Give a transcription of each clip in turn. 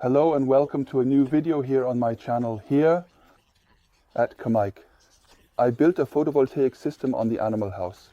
Hello and welcome to a new video here on my channel here at commaikEnglish. I built a photovoltaic system on the animal house.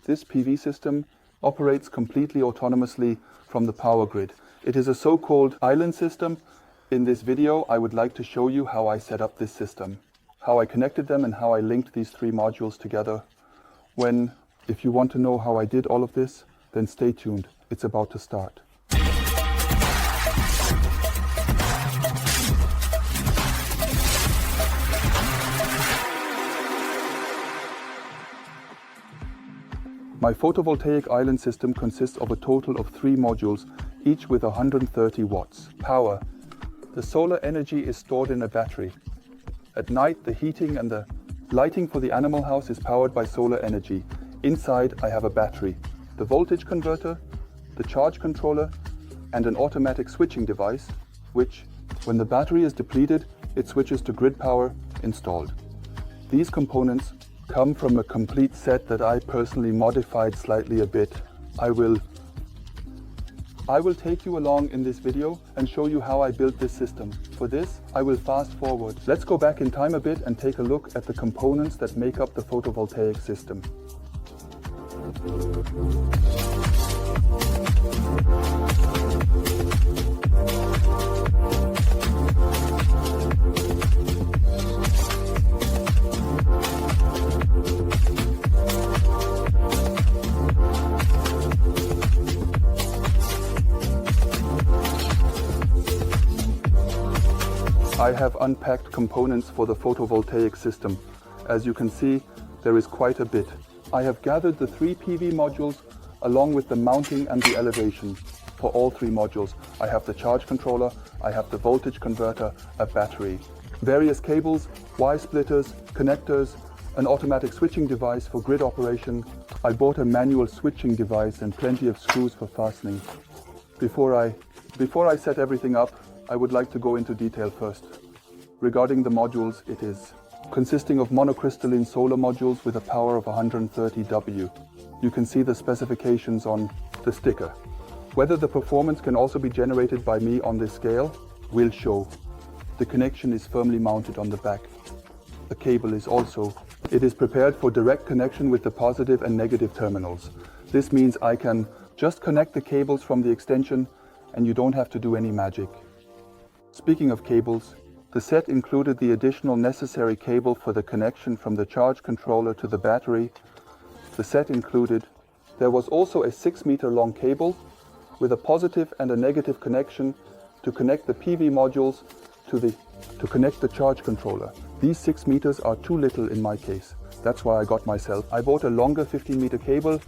This PV system operates completely autonomously from the power grid. It is a so-called island system. In this video I would like to show you how I set up this system, how I connected them and how I linked these three modules together. If you want to know how I did all of this, then stay tuned. It's about to start. My photovoltaic island system consists of a total of 3 modules, each with 130 watts power. The solar energy is stored in a battery. At night, the heating and the lighting for the animal house is powered by solar energy. Inside, I have a battery, the voltage converter, the charge controller, and an automatic switching device, which, when the battery is depleted, it switches to grid power installed. These components come from a complete set that I personally modified slightly a bit. I will take you along in this video and show you how I built this system. For this, I will fast forward. Let's go back in time a bit and take a look at the components that make up the photovoltaic system. I have unpacked components for the photovoltaic system. As you can see, there is quite a bit. I have gathered the 3 PV modules along with the mounting and the elevation. For all 3 modules, I have the charge controller, I have the voltage converter, a battery, various cables, Y splitters, connectors, an automatic switching device for grid operation. I bought a manual switching device and plenty of screws for fastening. Before I set everything up, I would like to go into detail first. Regarding the modules, it is consisting of monocrystalline solar modules with a power of 130 W. You can see the specifications on the sticker. Whether the performance can also be generated by me on this scale, will show. The connection is firmly mounted on the back. The cable is also. It is prepared for direct connection with the positive and negative terminals. This means I can just connect the cables from the extension and you don't have to do any magic. Speaking of cables, the set included the additional necessary cable for the connection from the charge controller to the battery. There was also a 6-meter long cable with a positive and a negative connection to connect the PV modules to connect the charge controller. These 6 meters are too little in my case. That's why I bought a longer 15-meter cable.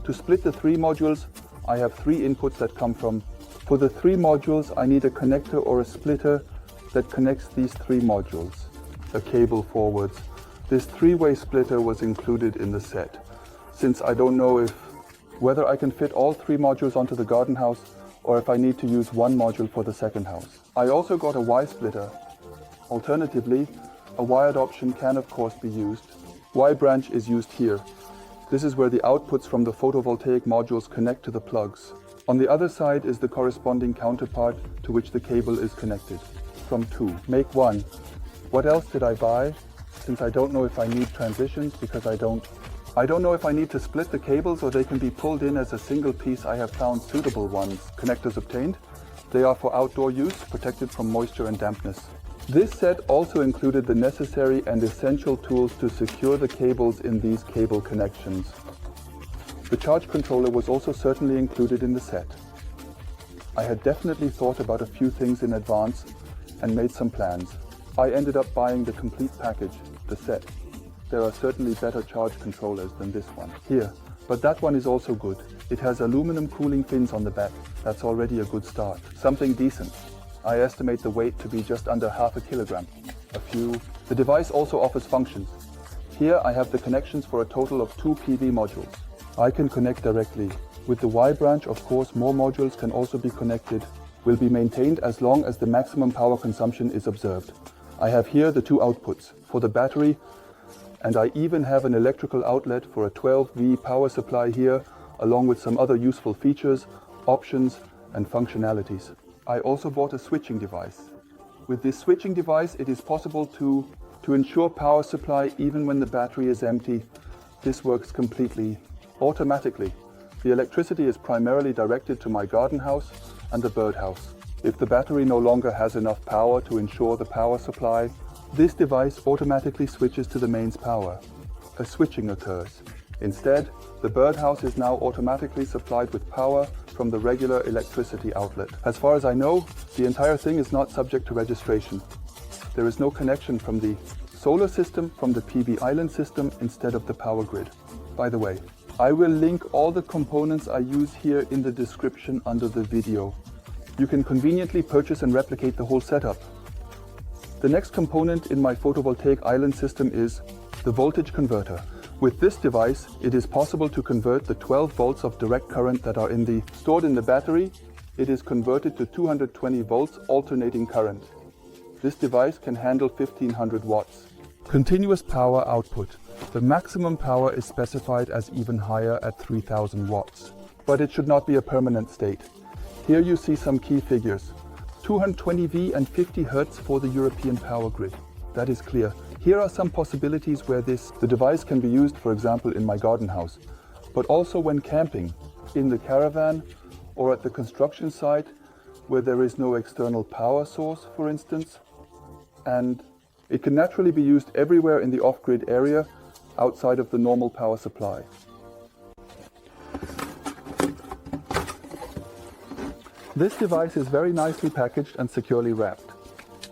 To split the 3 modules, I have 3 inputs that come from. For the 3 modules, I need a connector or a splitter that connects these 3 modules, a cable forwards. This 3-way splitter was included in the set. Since I don't know whether I can fit all 3 modules onto the garden house or if I need to use 1 module for the second house. I also got a Y splitter. Alternatively, a wired option can of course be used. Y branch is used here. This is where the outputs from the photovoltaic modules connect to the plugs. On the other side is the corresponding counterpart to which the cable is connected. From 2, make 1. What else did I buy? Since I don't know if I need transitions because I don't know if I need to split the cables or they can be pulled in as a single piece. I have found suitable ones. Connectors obtained. They are for outdoor use, protected from moisture and dampness. This set also included the necessary and essential tools to secure the cables in these cable connections. The charge controller was also certainly included in the set. I had definitely thought about a few things in advance and made some plans. I ended up buying the complete package, the set. There are certainly better charge controllers than this one here, but that one is also good. It has aluminum cooling fins on the back. That's already a good start. Something decent. I estimate the weight to be just under half a kilogram. The device also offers functions. Here I have the connections for a total of 2 PV modules. I can connect directly. With the Y branch, of course, more modules can also be connected, will be maintained as long as the maximum power consumption is observed. I have here the 2 outputs for the battery, and I even have an electrical outlet for a 12V power supply here, along with some other useful features, options and functionalities. I also bought a switching device. With this switching device, it is possible to ensure power supply even when the battery is empty. This works completely automatically. The electricity is primarily directed to my garden house and the birdhouse. If the battery no longer has enough power to ensure the power supply, this device automatically switches to the mains power. A switching occurs. Instead, the birdhouse is now automatically supplied with power from the regular electricity outlet. As far as I know, the entire thing is not subject to registration. There is no connection from the solar system from the PV island system instead of the power grid. By the way, I will link all the components I use here in the description under the video. You can conveniently purchase and replicate the whole setup. The next component in my photovoltaic island system is the voltage converter. With this device, it is possible to convert the 12 volts of direct current that are stored in the battery. It is converted to 220 volts alternating current. This device can handle 1500 watts. Continuous power output. The maximum power is specified as even higher at 3000 watts. But it should not be a permanent state. Here you see some key figures. 220 V and 50 Hz for the European power grid. That is clear. Here are some possibilities where the device can be used, for example, in my garden house, but also when camping, in the caravan, or at the construction site where there is no external power source, for instance. And it can naturally be used everywhere in the off-grid area outside of the normal power supply. This device is very nicely packaged and securely wrapped.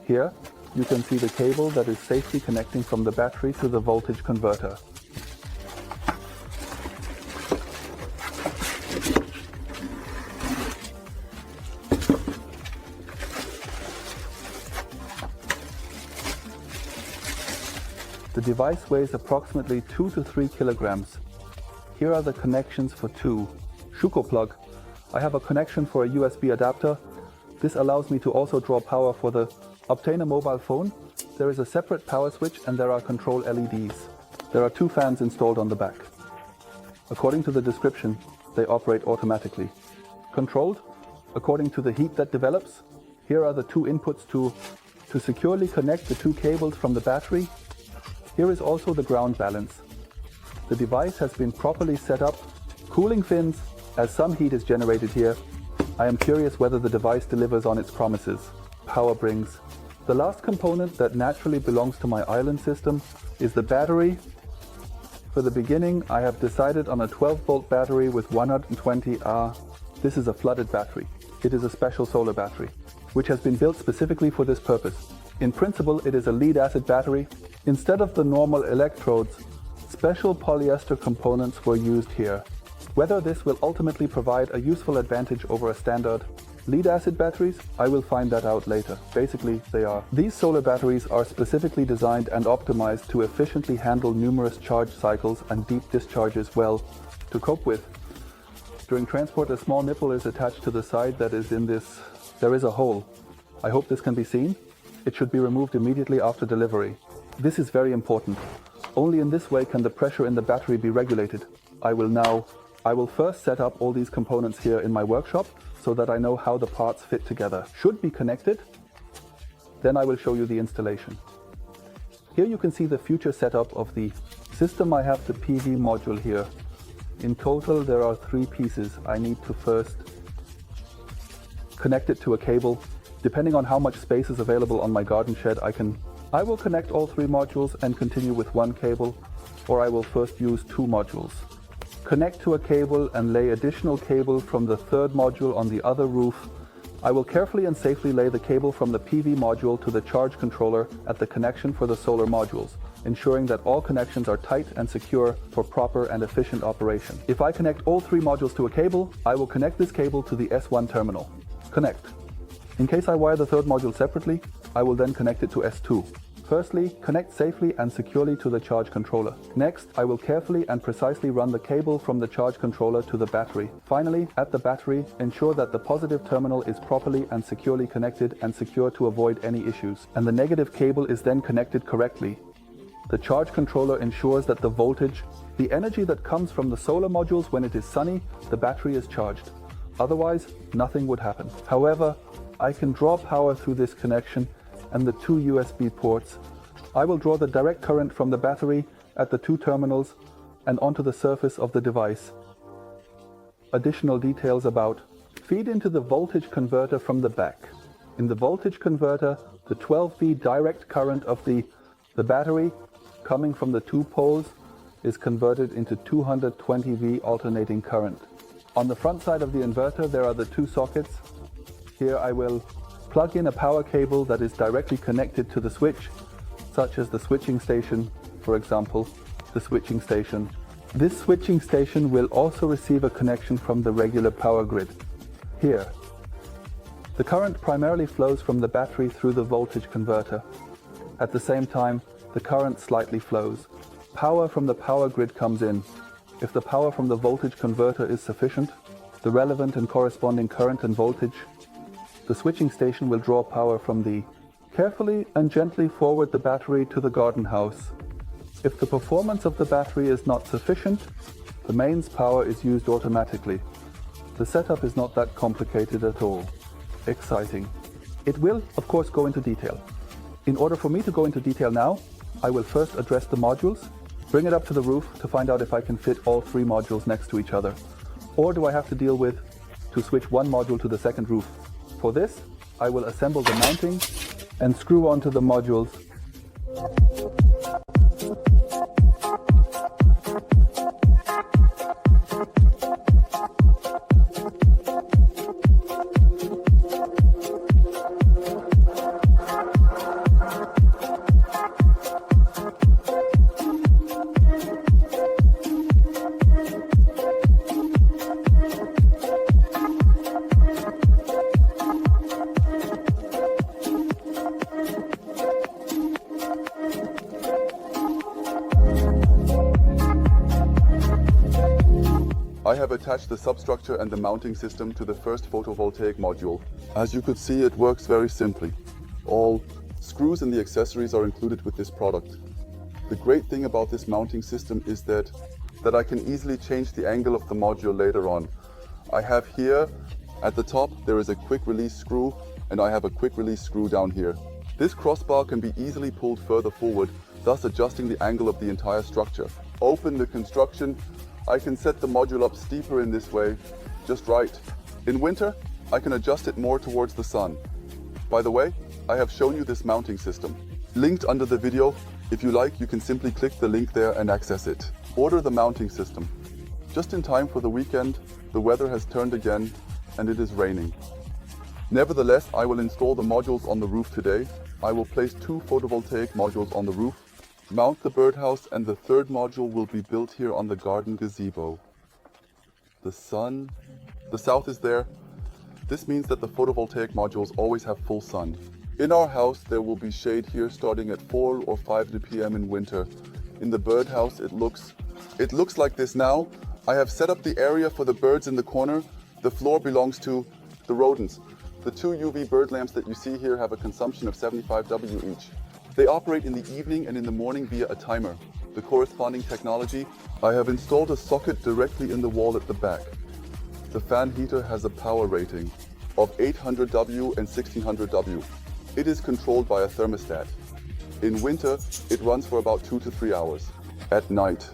Here, you can see the cable that is safely connecting from the battery to the voltage converter. The device weighs approximately 2 to 3 kilograms. Here are the connections for two. Schuko plug. I have a connection for a USB adapter. This allows me to also draw power for the Obtain a mobile phone. There is a separate power switch and there are control LEDs. There are two fans installed on the back. According to the description, they operate automatically. Controlled according to the heat that develops. Here are the two inputs to securely connect the two cables from the battery. Here is also the ground balance. The device has been properly set up. Cooling fins, as some heat is generated here. I am curious whether the device delivers on its promises. Power brings. The last component that naturally belongs to my island system is the battery. For the beginning, I have decided on a 12-volt battery with 120 Ah. This is a flooded battery. It is a special solar battery, which has been built specifically for this purpose. In principle, it is a lead-acid battery. Instead of the normal electrodes, special polyester components were used here. Whether this will ultimately provide a useful advantage over a standard lead-acid batteries, I will find that out later. Basically, they are. These solar batteries are specifically designed and optimized to efficiently handle numerous charge cycles and deep discharges well to cope with. During transport, a small nipple is attached to the side that is in this. There is a hole. I hope this can be seen. It should be removed immediately after delivery. This is very important. Only in this way can the pressure in the battery be regulated. I will first set up all these components here in my workshop so that I know how the parts fit together. Should be connected. Then I will show you the installation. Here you can see the future setup of the system. I have the PV module here. In total there are 3 pieces. I need to first connect it to a cable. Depending on how much space is available on my garden shed, I will connect all 3 modules and continue with 1 cable, or I will first use 2 modules. Connect to a cable and lay additional cable from the 3rd module on the other roof. I will carefully and safely lay the cable from the PV module to the charge controller at the connection for the solar modules, ensuring that all connections are tight and secure for proper and efficient operation. If I connect all 3 modules to a cable, I will connect this cable to the S1 terminal. Connect. In case I wire the 3rd module separately, I will then connect it to S2. Firstly, connect safely and securely to the charge controller. Next, I will carefully and precisely run the cable from the charge controller to the battery. Finally, at the battery, ensure that the positive terminal is properly and securely connected and secure to avoid any issues, and the negative cable is then connected correctly. The charge controller ensures that the voltage, the energy that comes from the solar modules when it is sunny, the battery is charged. Otherwise, nothing would happen. However, I can draw power through this connection and the two USB ports. I will draw the direct current from the battery at the two terminals and onto the surface of the device. Additional details about: feed into the voltage converter from the back. In the voltage converter, the 12V direct current of the battery coming from the two poles is converted into 220V alternating current. On the front side of the inverter there are the two sockets. Here I will plug in a power cable that is directly connected to the switch, such as the switching station, for example, the switching station. This switching station will also receive a connection from the regular power grid. Here. The current primarily flows from the battery through the voltage converter. At the same time, the current slightly flows. Power from the power grid comes in. If the power from the voltage converter is sufficient, the relevant and corresponding current and voltage, the switching station will draw power from the. Carefully and gently forward the battery to the garden house. If the performance of the battery is not sufficient, the mains power is used automatically. The setup is not that complicated at all. Exciting. It will, of course, go into detail. In order for me to go into detail now, I will first address the modules, bring it up to the roof to find out if I can fit all three modules next to each other, or do I have to deal with to switch one module to the second roof. For this, I will assemble the mounting and screw onto the modules. I have attached the substructure and the mounting system to the first photovoltaic module. As you could see, it works very simply. All screws and the accessories are included with this product. The great thing about this mounting system is that I can easily change the angle of the module later on. I have here at the top there is a quick release screw, and I have a quick release screw down here. This crossbar can be easily pulled further forward, thus adjusting the angle of the entire structure. Open the construction. I can set the module up steeper in this way, just right. In winter, I can adjust it more towards the sun. By the way, I have shown you this mounting system. Linked under the video. If you like, you can simply click the link there and access it. Order the mounting system. Just in time for the weekend, the weather has turned again and it is raining. Nevertheless, I will install the modules on the roof today. I will place two photovoltaic modules on the roof, mount the birdhouse, and the third module will be built here on the garden gazebo. The south is there. This means that the photovoltaic modules always have full sun. In our house there will be shade here starting at 4 or 5 p.m. in winter. In the birdhouse it looks like this now. I have set up the area for the birds in the corner. The floor belongs to the rodents. The two UV bird lamps that you see here have a consumption of 75 W each. They operate in the evening and in the morning via a timer. The corresponding technology, I have installed a socket directly in the wall at the back. The fan heater has a power rating of 800 W and 1600 W. It is controlled by a thermostat. In winter, it runs for about 2 to 3 hours. At night,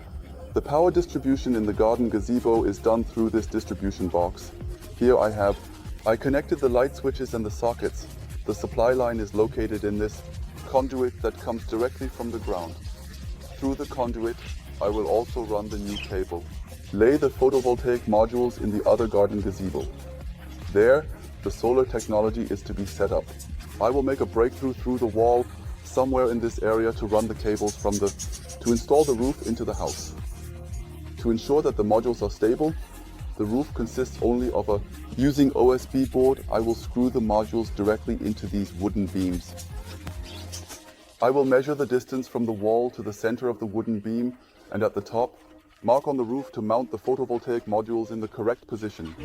the power distribution in the garden gazebo is done through this distribution box. Here I connected the light switches and the sockets. The supply line is located in this conduit that comes directly from the ground. Through the conduit, I will also run the new cable. Lay the photovoltaic modules in the other garden gazebo. There, the solar technology is to be set up. I will make a breakthrough through the wall somewhere in this area to run the cables to install the roof into the house. To ensure that the modules are stable, the roof consists only of using OSB board, I will screw the modules directly into these wooden beams. I will measure the distance from the wall to the center of the wooden beam, and at the top, mark on the roof to mount the photovoltaic modules in the correct position.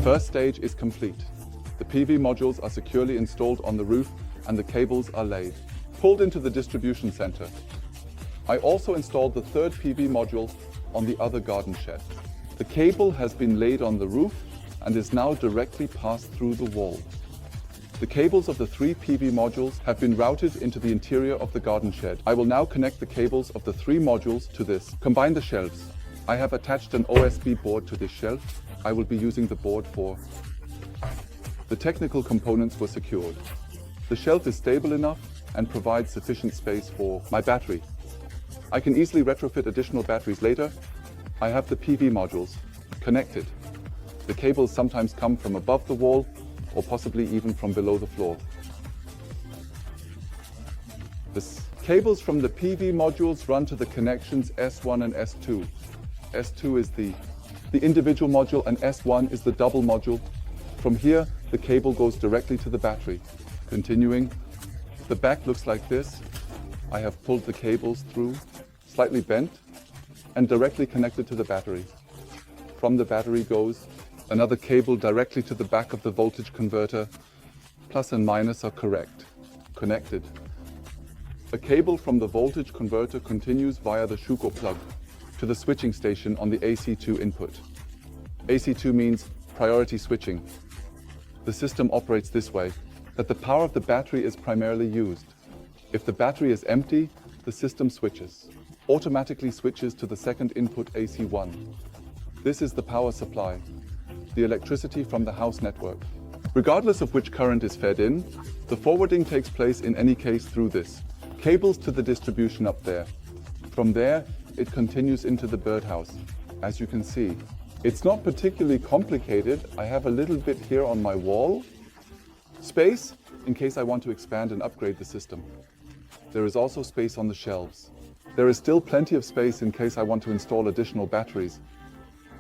first stage is complete. The PV modules are securely installed on the roof and the cables are laid, pulled into the distribution center. I also installed the third PV module on the other garden shed. The cable has been laid on the roof and is now directly passed through the wall. The cables of the 3 PV modules have been routed into the interior of the garden shed. I will now connect the cables of the 3 modules to this. Combine the shelves. I have attached an OSB board to this shelf. I will be using the board for... The technical components were secured. The shelf is stable enough and provides sufficient space for my battery. I can easily retrofit additional batteries later. I have the PV modules connected. The cables sometimes come from above the wall or possibly even from below the floor. The cables from the PV modules run to the connections S1 and S2. S2 is the individual module and S1 is the double module. From here, the cable goes directly to the battery. Continuing, the back looks like this. I have pulled the cables through, slightly bent, and directly connected to the battery. From the battery goes another cable directly to the back of the voltage converter. Plus and minus are connected. A cable from the voltage converter continues via the Schuko plug to the switching station on the AC2 input. AC2 means priority switching. The system operates this way, that the power of the battery is primarily used. If the battery is empty, the system automatically switches to the second input AC1. This is the power supply, the electricity from the house network. Regardless of which current is fed in, the forwarding takes place in any case through this. Cables to the distribution up there. From there, it continues into the birdhouse. As you can see, it's not particularly complicated. I have a little bit here on my wall. Space, in case I want to expand and upgrade the system. There is also space on the shelves. There is still plenty of space in case I want to install additional batteries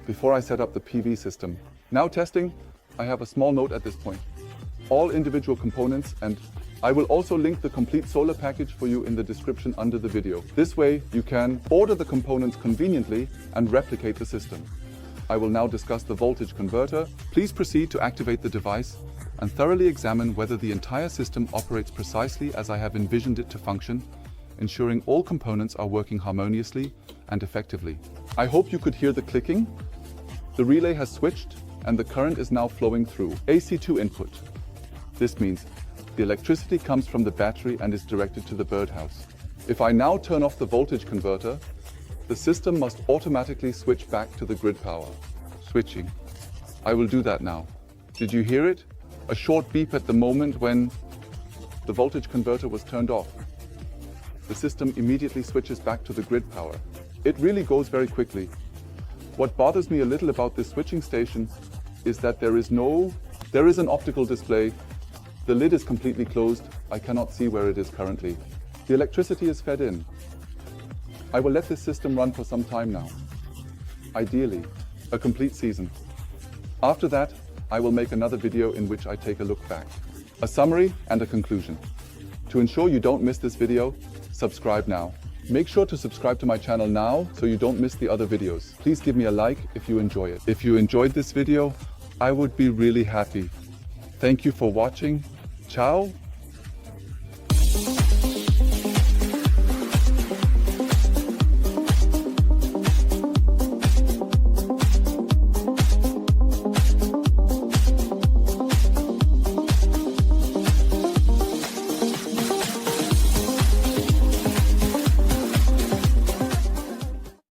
before I set up the PV system. Now testing, I have a small note at this point. All individual components, and I will also link the complete solar package for you in the description under the video. This way you can order the components conveniently and replicate the system. I will now discuss the voltage converter. Please proceed to activate the device and thoroughly examine whether the entire system operates precisely as I have envisioned it to function, ensuring all components are working harmoniously and effectively. I hope you could hear the clicking. The relay has switched and the current is now flowing through. AC2 input. This means the electricity comes from the battery and is directed to the birdhouse. If I now turn off the voltage converter, the system must automatically switch back to the grid power. Switching. I will do that now. Did you hear it? A short beep at the moment when the voltage converter was turned off. The system immediately switches back to the grid power. It really goes very quickly. What bothers me a little about this switching station is that there is an optical display. The lid is completely closed. I cannot see where it is currently. The electricity is fed in. I will let this system run for some time now. Ideally, a complete season. After that, I will make another video in which I take a look back, a summary and a conclusion. To ensure you don't miss this video, subscribe now. Make sure to subscribe to my channel now so you don't miss the other videos. Please give me a like if you enjoy it. If you enjoyed this video, I would be really happy. Thank you for watching. Ciao.